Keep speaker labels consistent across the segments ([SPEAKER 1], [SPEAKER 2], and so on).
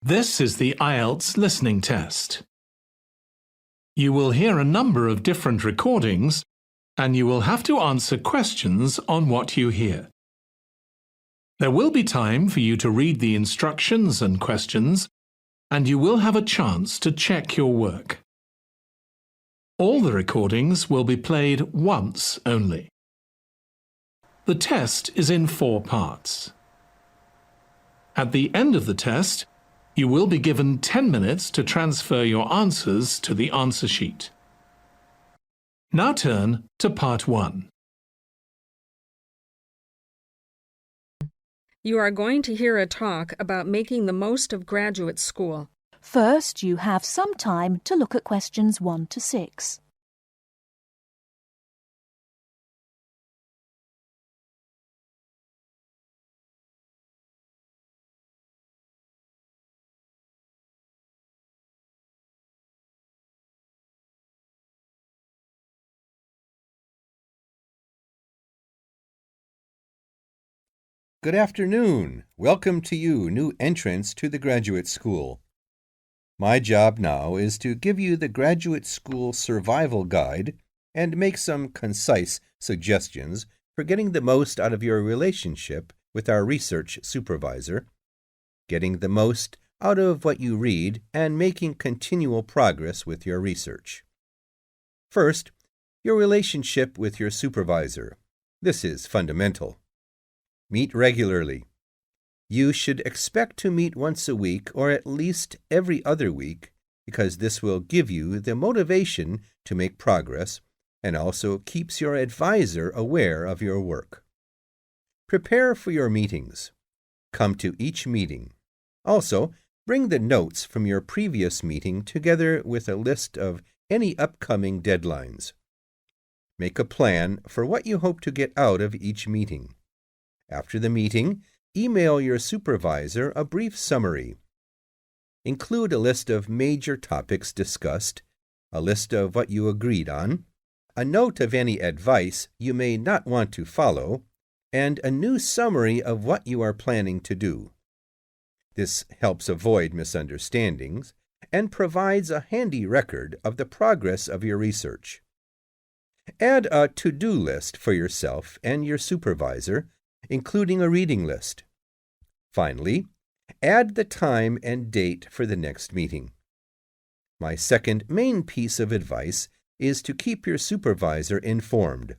[SPEAKER 1] This is the Ielts listening test. You will hear a number of different recordings, and you will have to answer questions on what you hear. There will be time for you to read the instructions and questions, and you will have a chance to check your work. All the recordings will be played once only. The test is in 4 parts. At the end of the test, you will be given 10 minutes to transfer your answers to the answer sheet. Now turn to part 1.
[SPEAKER 2] You are going to hear a talk about making the most of graduate school.
[SPEAKER 3] First, you have some time to look at questions 1 to 6.
[SPEAKER 4] Good afternoon. Welcome to you, new entrants to the graduate school. My job now is to give you the graduate school survival guide and make some concise suggestions for getting the most out of your relationship with our research supervisor, getting the most out of what you read, and making continual progress with your research. First, your relationship with your supervisor. This is fundamental. Meet regularly. You should expect to meet once a week or at least every other week because this will give you the motivation to make progress and also keeps your advisor aware of your work. Prepare for your meetings. Come to each meeting. Also, bring the notes from your previous meeting together with a list of any upcoming deadlines. Make a plan for what you hope to get out of each meeting. After the meeting, email your supervisor a brief summary. Include a list of major topics discussed, a list of what you agreed on, a note of any advice you may not want to follow, and a new summary of what you are planning to do. This helps avoid misunderstandings and provides a handy record of the progress of your research. Add a to-do list for yourself and your supervisor, including a reading list. Finally, add the time and date for the next meeting. My second main piece of advice is to keep your supervisor informed.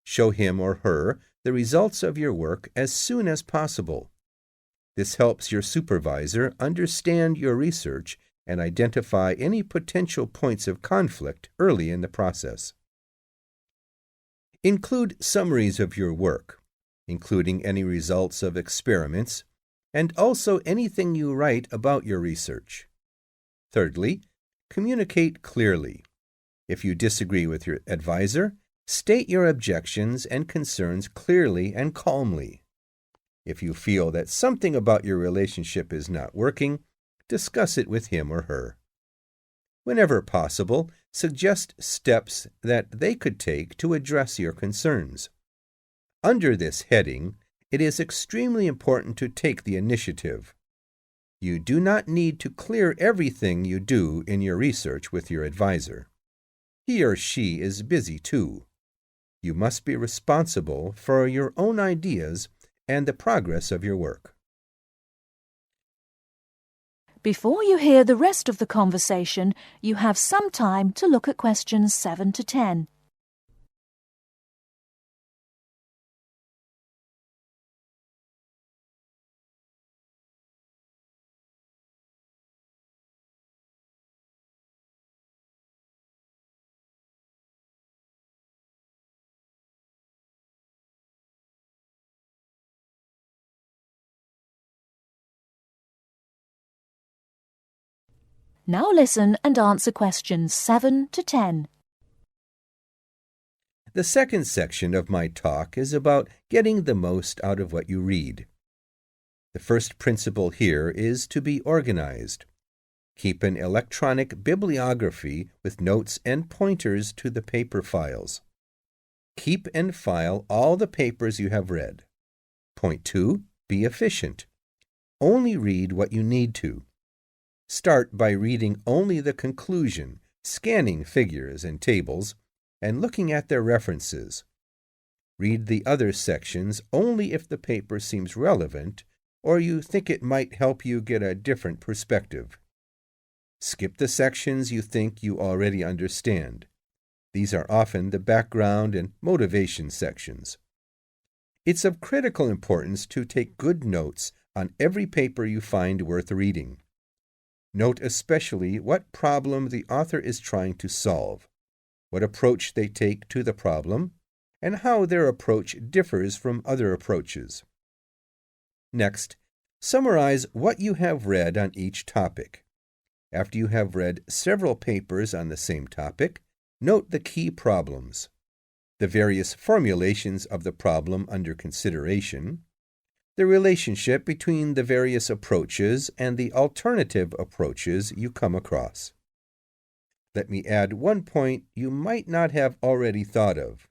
[SPEAKER 4] Show him or her the results of your work as soon as possible. This helps your supervisor understand your research and identify any potential points of conflict early in the process. Include summaries of your work, including any results of experiments, and also anything you write about your research. Thirdly, communicate clearly. If you disagree with your advisor, state your objections and concerns clearly and calmly. If you feel that something about your relationship is not working, discuss it with him or her. Whenever possible, suggest steps that they could take to address your concerns. Under this heading, it is extremely important to take the initiative. You do not need to clear everything you do in your research with your advisor. He or she is busy too. You must be responsible for your own ideas and the progress of your work.
[SPEAKER 3] Before you hear the rest of the conversation, you have some time to look at questions 7 to 10. Now listen and answer questions 7 to 10.
[SPEAKER 4] The second section of my talk is about getting the most out of what you read. The first principle here is to be organized. Keep an electronic bibliography with notes and pointers to the paper files. Keep and file all the papers you have read. Point 2. Be efficient. Only read what you need to. Start by reading only the conclusion, scanning figures and tables, and looking at their references. Read the other sections only if the paper seems relevant or you think it might help you get a different perspective. Skip the sections you think you already understand. These are often the background and motivation sections. It's of critical importance to take good notes on every paper you find worth reading. Note especially what problem the author is trying to solve, what approach they take to the problem, and how their approach differs from other approaches. Next, summarize what you have read on each topic. After you have read several papers on the same topic, note the key problems, the various formulations of the problem under consideration, the relationship between the various approaches and the alternative approaches you come across. Let me add one point you might not have already thought of.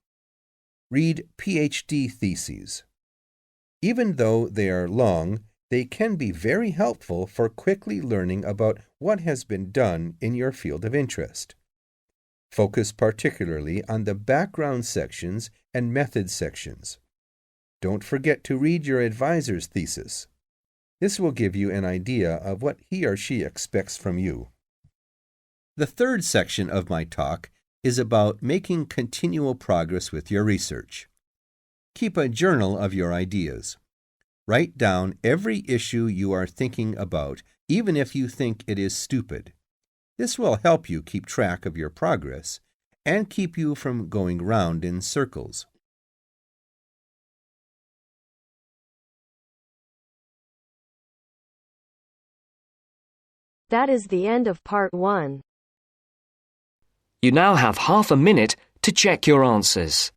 [SPEAKER 4] Read PhD theses. Even though they are long, they can be very helpful for quickly learning about what has been done in your field of interest. Focus particularly on the background sections and method sections. Don't forget to read your advisor's thesis. This will give you an idea of what he or she expects from you. The third section of my talk is about making continual progress with your research. Keep a journal of your ideas. Write down every issue you are thinking about, even if you think it is stupid. This will help you keep track of your progress and keep you from going round in circles.
[SPEAKER 5] That is the end of part 1.
[SPEAKER 6] You now have half a minute to check your answers.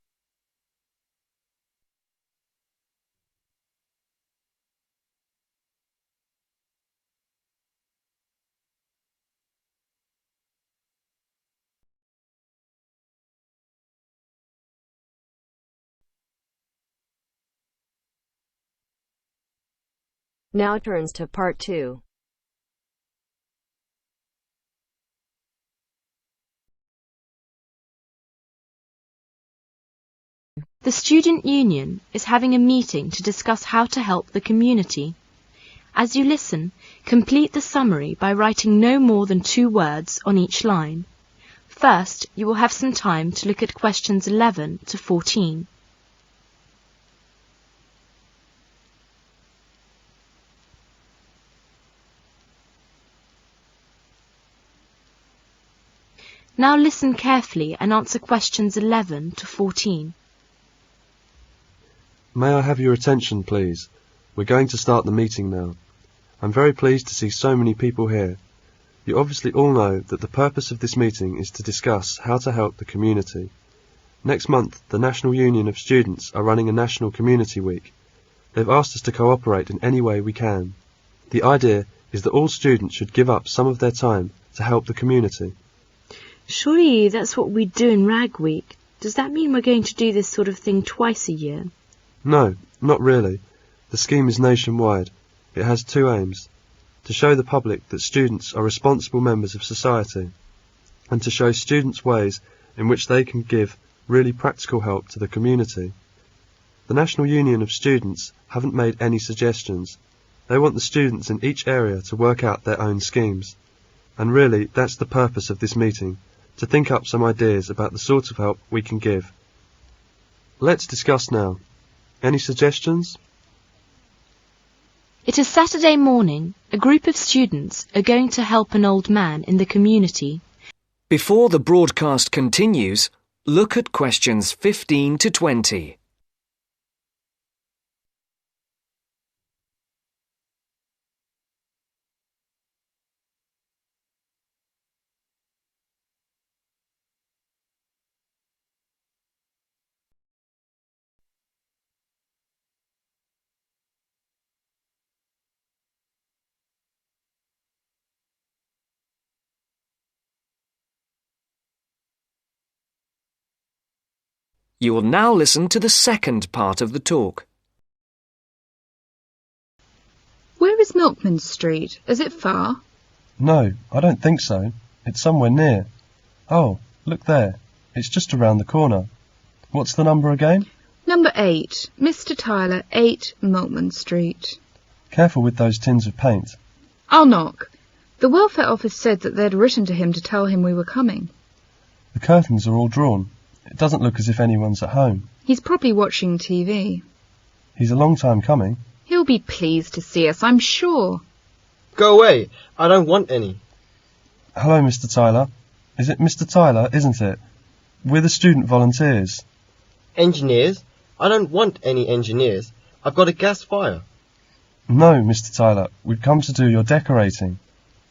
[SPEAKER 5] Now turns to part 2.
[SPEAKER 7] The Student Union is having a meeting to discuss how to help the community. As you listen, complete the summary by writing no more than 2 words on each line. First, you will have some time to look at questions 11 to 14. Now listen carefully and answer questions 11 to 14.
[SPEAKER 8] May I have your attention, please? We're going to start the meeting now. I'm very pleased to see so many people here. You obviously all know that the purpose of this meeting is to discuss how to help the community. Next month, the National Union of Students are running a National Community Week. They've asked us to cooperate in any way we can. The idea is that all students should give up some of their time to help the community.
[SPEAKER 7] Surely that's what we do in Rag Week. Does that mean we're going to do this sort of thing twice a year?
[SPEAKER 8] No, not really. The scheme is nationwide. It has 2 aims: to show the public that students are responsible members of society, and to show students ways in which they can give really practical help to the community. The National Union of Students haven't made any suggestions. They want the students in each area to work out their own schemes. And really, that's the purpose of this meeting, to think up some ideas about the sort of help we can give. Let's discuss now. Any suggestions?
[SPEAKER 7] It is Saturday morning. A group of students are going to help an old man in the community.
[SPEAKER 6] Before the broadcast continues, look at questions 15 to 20. You will now listen to the second part of the talk.
[SPEAKER 9] Where is Milkman Street? Is it far?
[SPEAKER 8] No, I don't think so. It's somewhere near. Oh, look there. It's just around the corner. What's the number again?
[SPEAKER 9] Number 8, Mr. Tyler, 8 Maltman Street.
[SPEAKER 8] Careful with those tins of paint.
[SPEAKER 9] I'll knock. The welfare office said that they'd written to him to tell him we were coming.
[SPEAKER 8] The curtains are all drawn. It doesn't look as if anyone's at home.
[SPEAKER 9] He's probably watching TV.
[SPEAKER 8] He's a long time coming.
[SPEAKER 9] He'll be pleased to see us, I'm sure.
[SPEAKER 10] Go away. I don't want any.
[SPEAKER 8] Hello, Mr. Tyler. Is it Mr. Tyler, isn't it? We're the student volunteers.
[SPEAKER 10] Engineers? I don't want any engineers. I've got a gas fire.
[SPEAKER 8] No, Mr. Tyler. We've come to do your decorating.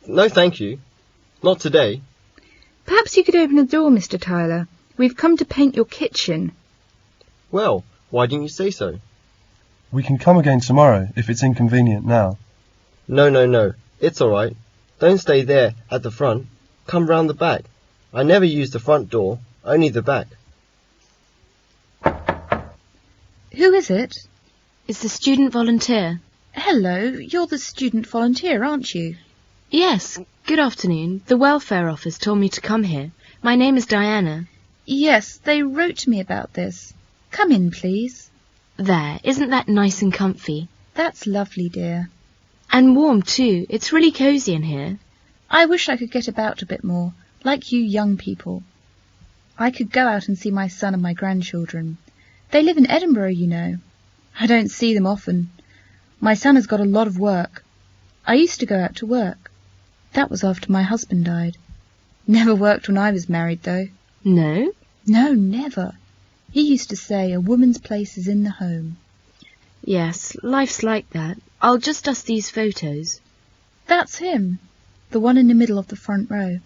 [SPEAKER 10] No, thank you. Not today.
[SPEAKER 9] Perhaps you could open the door, Mr. Tyler. We've come to paint your kitchen.
[SPEAKER 10] Well, why didn't you say so?
[SPEAKER 8] We can come again tomorrow if it's inconvenient now.
[SPEAKER 10] No. It's all right. Don't stay there at the front. Come round the back. I never use the front door, only the back.
[SPEAKER 9] Who is it?
[SPEAKER 7] It's the student volunteer.
[SPEAKER 9] Hello, you're the student volunteer, aren't you?
[SPEAKER 7] Yes, good afternoon. The welfare office told me to come here. My name is Diana.
[SPEAKER 9] Yes, they wrote to me about this. Come in, please.
[SPEAKER 7] There, isn't that nice and comfy?
[SPEAKER 9] That's lovely, dear.
[SPEAKER 7] And warm too. It's really cosy in here.
[SPEAKER 9] I wish I could get about a bit more, like you young people. I could go out and see my son and my grandchildren. They live in Edinburgh, you know. I don't see them often. My son has got a lot of work. I used to go out to work. That was after my husband died. Never worked when I was married, though.
[SPEAKER 7] No?
[SPEAKER 9] No, never. He used to say a woman's place is in the home.
[SPEAKER 7] Yes, life's like that. I'll just dust these photos.
[SPEAKER 9] That's him, the one in the middle of the front row.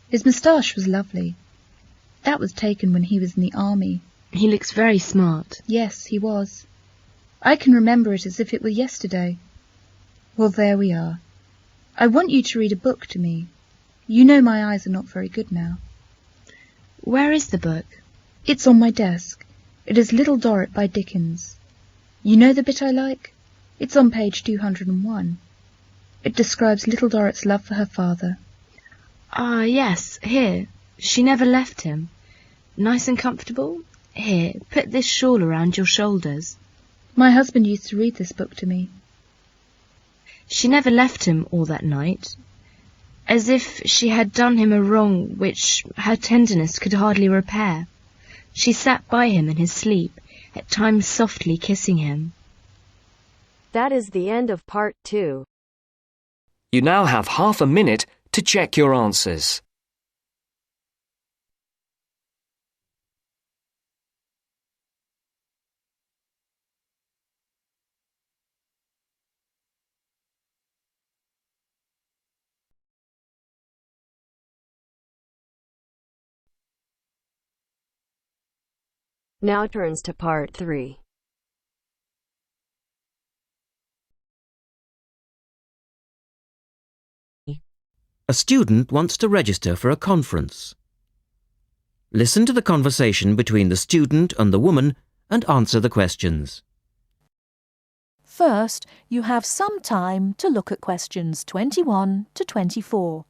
[SPEAKER 9] His moustache was lovely. That was taken when he was in the army.
[SPEAKER 7] He looks very smart.
[SPEAKER 9] Yes, he was. I can remember it as if it were yesterday. Well, there we are. I want you to read a book to me. You know my eyes are not very good now.
[SPEAKER 7] Where is the book?
[SPEAKER 9] It's on my desk. It is Little Dorrit by Dickens. You know the bit I like? It's on page 201. It describes Little Dorrit's love for her father.
[SPEAKER 7] Ah, yes, here. She never left him. Nice and comfortable? Here, put this shawl around your shoulders.
[SPEAKER 9] My husband used to read this book to me.
[SPEAKER 7] She never left him all that night, as if she had done him a wrong which her tenderness could hardly repair. She sat by him in his sleep, at times softly kissing him.
[SPEAKER 5] That is the end of part 2.
[SPEAKER 6] You now have half a minute to check your answers.
[SPEAKER 5] Now turns to part 3.
[SPEAKER 11] A student wants to register for a conference. Listen to the conversation between the student and the woman and answer the questions.
[SPEAKER 3] First, you have some time to look at questions 21 to 24.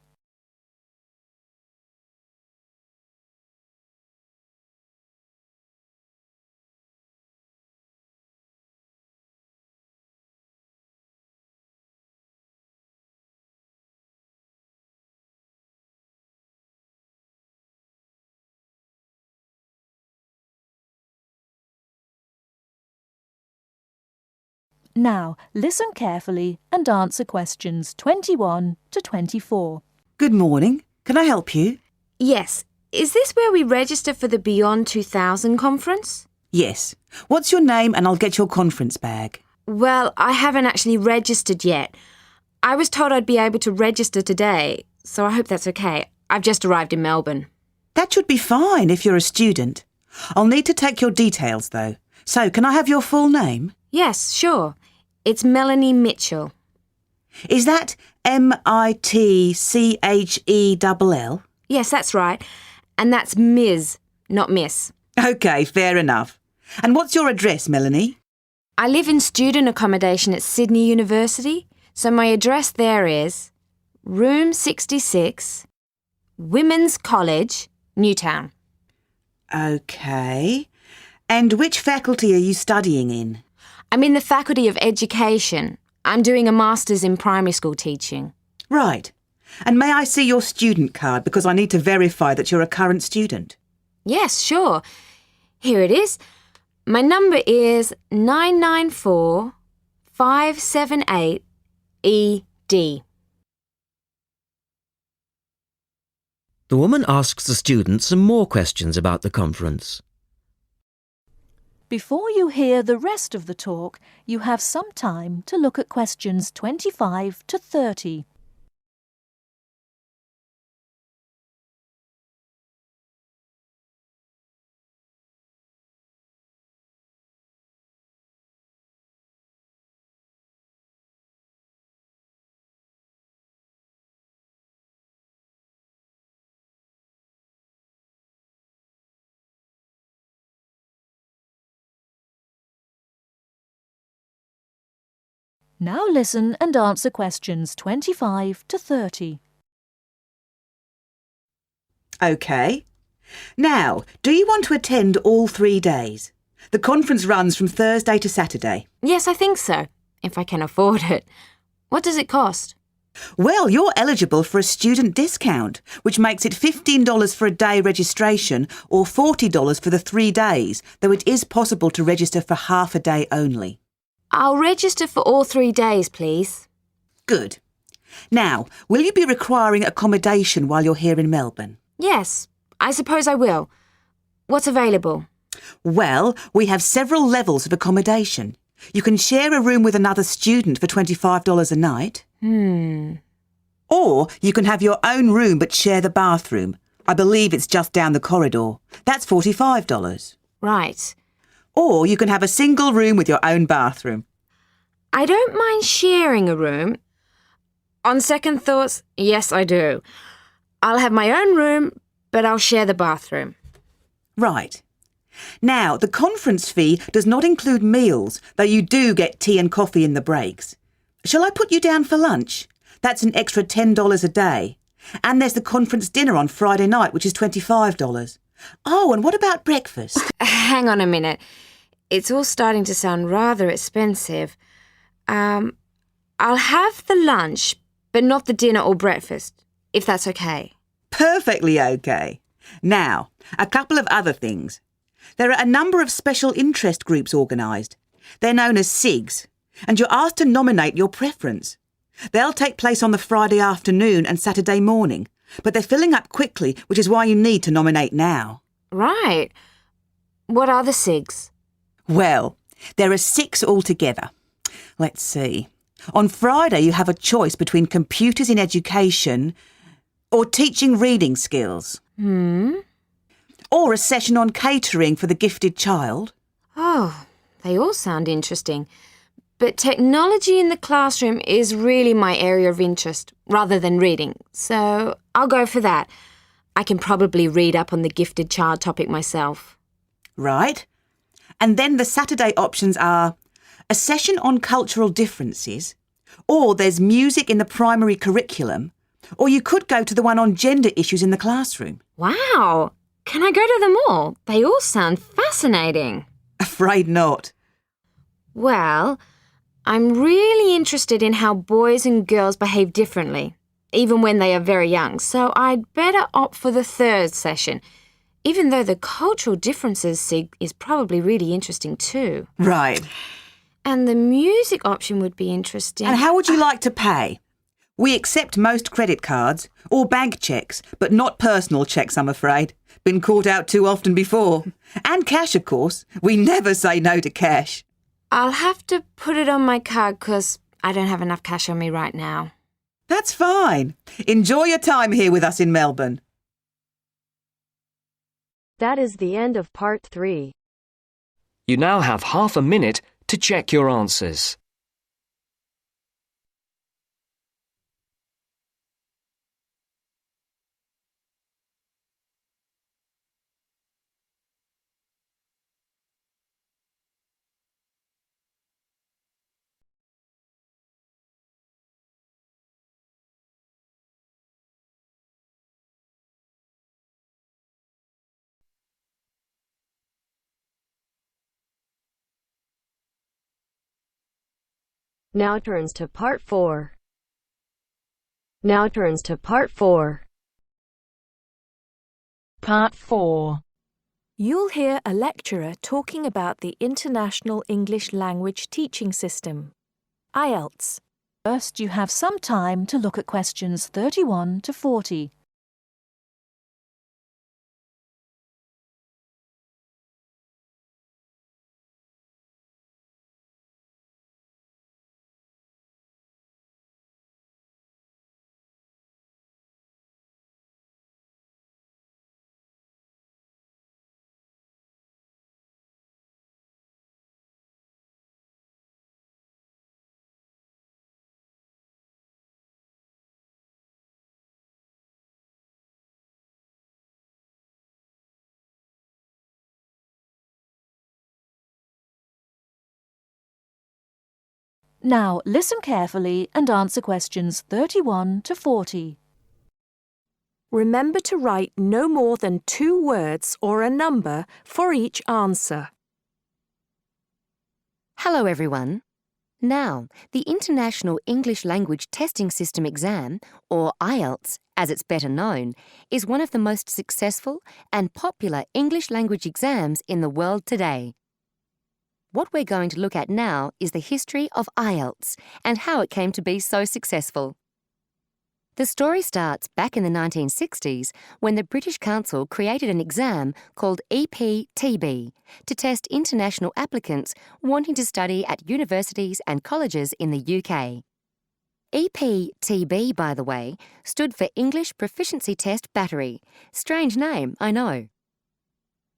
[SPEAKER 3] Now, listen carefully and answer questions 21 to 24.
[SPEAKER 12] Good morning. Can I help you?
[SPEAKER 13] Yes. Is this where we register for the Beyond 2000 conference?
[SPEAKER 12] Yes. What's your name and I'll get your conference bag.
[SPEAKER 13] Well, I haven't actually registered yet. I was told I'd be able to register today, so I hope that's okay. I've just arrived in Melbourne.
[SPEAKER 12] That should be fine if you're a student. I'll need to take your details, though. So, can I have your full name?
[SPEAKER 13] Yes, sure. It's Melanie Mitchell.
[SPEAKER 12] Is that Mitchell?
[SPEAKER 13] Yes, that's right. And that's Ms., not Miss.
[SPEAKER 12] OK, fair enough. And what's your address, Melanie?
[SPEAKER 13] I live in student accommodation at Sydney University, so my address there is... Room 66, Women's College, Newtown.
[SPEAKER 12] OK. And which faculty are you studying in?
[SPEAKER 13] I'm in the Faculty of Education. I'm doing a Master's in Primary School teaching.
[SPEAKER 12] Right. And may I see your student card because I need to verify that you're a current student?
[SPEAKER 13] Yes, sure. Here it is. My number is 994578ED.
[SPEAKER 11] The woman asks the student some more questions about the conference.
[SPEAKER 3] Before you hear the rest of the talk, you have some time to look at questions 25 to 30. Now listen and answer questions 25 to 30.
[SPEAKER 12] OK. Now, do you want to attend all 3 days? The conference runs from Thursday to Saturday.
[SPEAKER 13] Yes, I think so, if I can afford it. What does it cost?
[SPEAKER 12] Well, you're eligible for a student discount, which makes it $15 for a day registration or $40 for the 3 days, though it is possible to register for half a day only.
[SPEAKER 13] I'll register for all 3 days, please.
[SPEAKER 12] Good. Now, will you be requiring accommodation while you're here in Melbourne?
[SPEAKER 13] Yes, I suppose I will. What's available?
[SPEAKER 12] Well, we have several levels of accommodation. You can share a room with another student for $25 a night. Or you can have your own room but share the bathroom. I believe it's just down the corridor. That's $45.
[SPEAKER 13] Right.
[SPEAKER 12] Or you can have a single room with your own bathroom.
[SPEAKER 13] I don't mind sharing a room. On second thoughts, yes, I do. I'll have my own room, but I'll share the bathroom.
[SPEAKER 12] Right. Now, the conference fee does not include meals, though you do get tea and coffee in the breaks. Shall I put you down for lunch? That's an extra $10 a day. And there's the conference dinner on Friday night, which is $25. Oh, and what about breakfast?
[SPEAKER 13] Hang on a minute. It's all starting to sound rather expensive. I'll have the lunch, but not the dinner or breakfast, if that's okay.
[SPEAKER 12] Perfectly okay. Now, a couple of other things. There are a number of special interest groups organised. They're known as SIGs, and you're asked to nominate your preference. They'll take place on the Friday afternoon and Saturday morning, but they're filling up quickly, which is why you need to nominate now.
[SPEAKER 13] Right. What are the SIGs?
[SPEAKER 12] Well, there are 6 altogether. Let's see. On Friday, you have a choice between computers in education or teaching reading skills. Or a session on catering for the gifted child.
[SPEAKER 13] Oh, they all sound interesting. But technology in the classroom is really my area of interest, rather than reading. So I'll go for that. I can probably read up on the gifted child topic myself.
[SPEAKER 12] Right. And then the Saturday options are a session on cultural differences, or there's music in the primary curriculum, or you could go to the one on gender issues in the classroom.
[SPEAKER 13] Wow! Can I go to them all? They all sound fascinating.
[SPEAKER 12] Afraid not.
[SPEAKER 13] Well, I'm really interested in how boys and girls behave differently, even when they are very young, so I'd better opt for the 3rd session, even though the cultural differences SIG is probably really interesting too.
[SPEAKER 12] Right.
[SPEAKER 13] And the music option would be interesting.
[SPEAKER 12] And how would you like to pay? We accept most credit cards or bank cheques, but not personal cheques, I'm afraid. Been caught out too often before. And cash, of course. We never say no to cash.
[SPEAKER 13] I'll have to put it on my card because I don't have enough cash on me right now.
[SPEAKER 12] That's fine. Enjoy your time here with us in Melbourne.
[SPEAKER 5] That is the end of part 3.
[SPEAKER 6] You now have half a minute to check your answers.
[SPEAKER 5] Now turns to part 4. Now turns to part 4.
[SPEAKER 2] Part 4.
[SPEAKER 3] You'll hear a lecturer talking about the International English Language Teaching System, Ielts. First, you have some time to look at questions 31 to 40. Now, listen carefully and answer questions 31 to 40.
[SPEAKER 2] Remember to write no more than 2 words or a number for each answer.
[SPEAKER 14] Hello everyone. Now, the International English Language Testing System exam, or Ielts as it's better known, is one of the most successful and popular English language exams in the world today. What we're going to look at now is the history of Ielts and how it came to be so successful. The story starts back in the 1960s when the British Council created an exam called EPTB to test international applicants wanting to study at universities and colleges in the UK. EPTB, by the way, stood for English Proficiency Test Battery. Strange name, I know.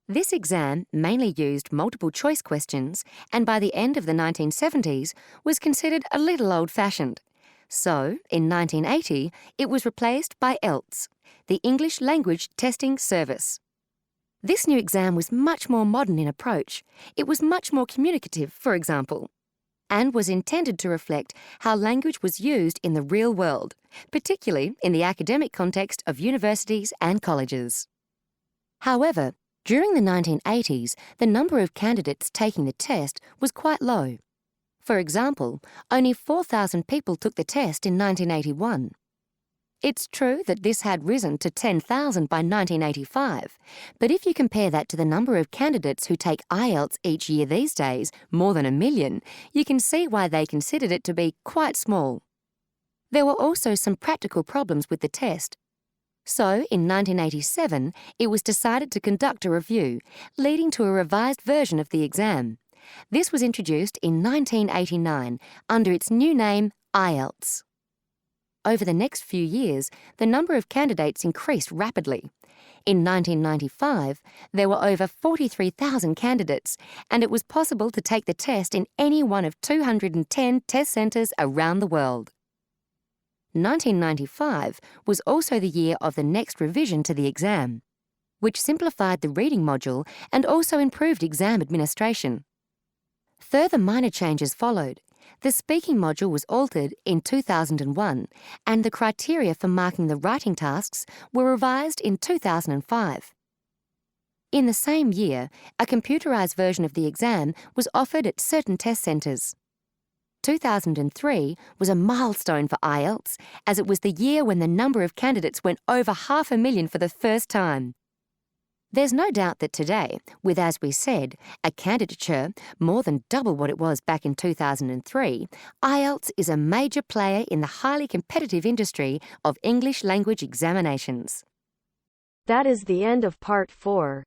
[SPEAKER 14] This exam mainly used multiple choice questions and by the end of the 1970s was considered a little old-fashioned. So, in 1980, it was replaced by Ielts, the English Language Testing Service. This new exam was much more modern in approach. It was much more communicative, for example, and was intended to reflect how language was used in the real world, particularly in the academic context of universities and colleges. However, during the 1980s, the number of candidates taking the test was quite low. For example, only 4,000 people took the test in 1981. It's true that this had risen to 10,000 by 1985, but if you compare that to the number of candidates who take Ielts each year these days, more than 1 million, you can see why they considered it to be quite small. There were also some practical problems with the test. So, in 1987, it was decided to conduct a review, leading to a revised version of the exam. This was introduced in 1989 under its new name, Ielts. Over the next few years, the number of candidates increased rapidly. In 1995, there were over 43,000 candidates, and it was possible to take the test in any one of 210 test centres around the world. 1995 was also the year of the next revision to the exam, which simplified the reading module and also improved exam administration. Further minor changes followed. The speaking module was altered in 2001, and the criteria for marking the writing tasks were revised in 2005. In the same year, a computerised version of the exam was offered at certain test centres. 2003 was a milestone for Ielts, as it was the year when the number of candidates went over 500,000 for the first time. There's no doubt that today, with, as we said, a candidature more than double what it was back in 2003, Ielts is a major player in the highly competitive industry of English language examinations.
[SPEAKER 5] That is the end of part 4.